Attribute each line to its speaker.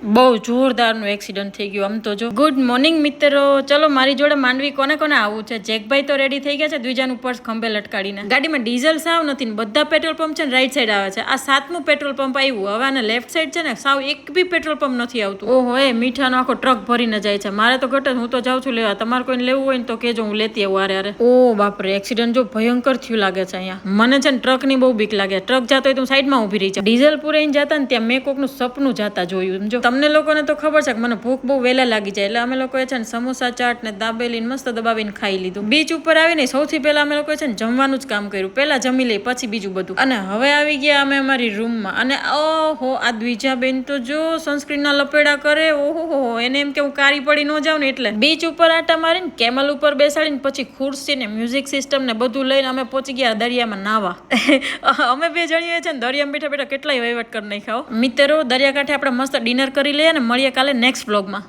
Speaker 1: બહુ જોરદારનું એક્સિડન્ટ થઈ ગયું. આમ તો જો ગુડ મોર્નિંગ મિત્રો, ચલો મારી જોડે માંડવી કોને કોને આવવું છે. જેકભાઈ તો રેડી થઈ ગયા છે દ્વિજાનું પર્સ ખંભે લટકાડીને. ગાડીમાં ડીઝલ સાવ નથી ને બધા પેટ્રોલ પંપ છે ને રાઈટ સાઈડ આવે છે. આ 7મું પેટ્રોલ પંપ આવ્યું. હવે આને લેફ્ટ સાઈડ છે ને સાવ એક બી પેટ્રોલ પંપ નથી આવતું. ઓહો, એ મીઠાનો આખો ટ્રક ભરીને જાય છે. મારે તો ઘટે, હું તો જાઉં છું લેવા. તમારે કોઈને લેવું હોય ને તો કેજો, હું લેતી આવું. આરે ઓ બાપરે, એક્સિડન્ટ જો ભયંકર થયું લાગે છે અહીંયા. મને છે ને ટ્રકની બહુ બીક લાગે. ટ્રક જાતો હોય તો હું સાઈડમાં ઊભી રહી જાઉં. ડીઝલ પૂરાઈને જતા ને ત્યાં મેં કોકનું સપનું જાતા જોયું. જો તમને લોકોને તો ખબર છે કે મને ભૂખ બહુ વહેલા લાગી જાય, એટલે અમે લોકોએ છે ને સમોસા ચાટ ને દાબેલી મસ્ત દબાવીને ખાઈ લીધું. બીચ ઉપર આવીને સૌથી પહેલા અમે લોકોએ છે ને જમવાનું જ કામ કર્યું. પહેલા જમી લઈ પછી બીજું બધું. અને હવે આવી ગયા અમે અમારી રૂમમાં. અને ઓહો, આ દ્વિજાબેન તો જો સનસ્ક્રીનના લપેડા કરે. ઓહો, એને એમ કે હું કારી પડી ન જાઉં ને એટલે. બીચ ઉપર આટા મારીને કેમલ ઉપર બેસાડીને પછી ખુરશી ને મ્યુઝિક સિસ્ટમ ને બધું લઈને અમે પહોંચી ગયા દરિયામાં નાવા. અમે બે જણીએ છે ને દરિયામાં બેઠા બેઠા કેટલાય વહીવટ કરી નાખ્યા. મિત્રો, દરિયાકાંઠે આપણે મસ્ત ડિનર કરી લઈએ ને મળીએ કાલે નેક્સ્ટ વ્લોગમાં.